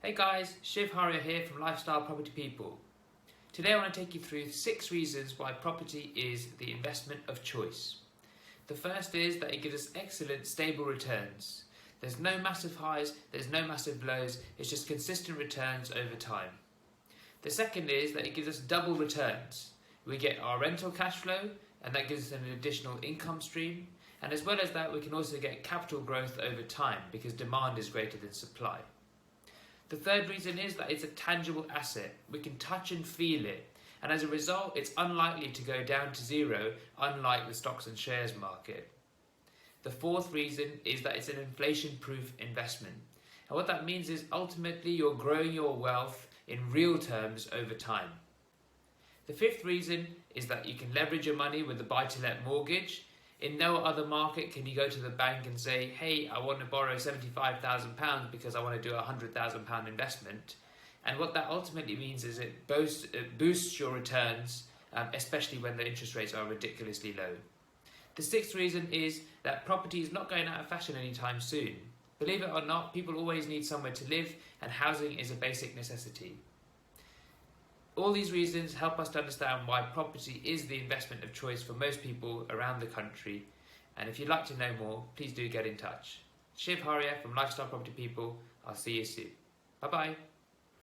Hey guys, Shiv Haria here from Lifestyle Property People. Today I want to take you through 6 reasons why property is the investment of choice. The first is that it gives us excellent stable returns. There's no massive highs, there's no massive lows, it's just consistent returns over time. The second is that it gives us double returns. We get our rental cash flow and that gives us an additional income stream, and as well as that we can also get capital growth over time because demand is greater than supply. The third reason is that it's a tangible asset. We can touch and feel it, and as a result it's unlikely to go down to zero, unlike the stocks and shares market. The fourth reason is that it's an inflation-proof investment, and what that means is ultimately you're growing your wealth in real terms over time. The fifth reason is that you can leverage your money with the buy-to-let mortgage. In no other market can you go to the bank and say, hey, I want to borrow £75,000 because I want to do a £100,000 investment. And what that ultimately means is it boosts your returns, especially when the interest rates are ridiculously low. The sixth reason is that property is not going out of fashion anytime soon. Believe it or not, people always need somewhere to live, and housing is a basic necessity. All these reasons help us to understand why property is the investment of choice for most people around the country. And if you'd like to know more, please do get in touch. Shiv Haria from Lifestyle Property People. I'll see you soon. Bye bye.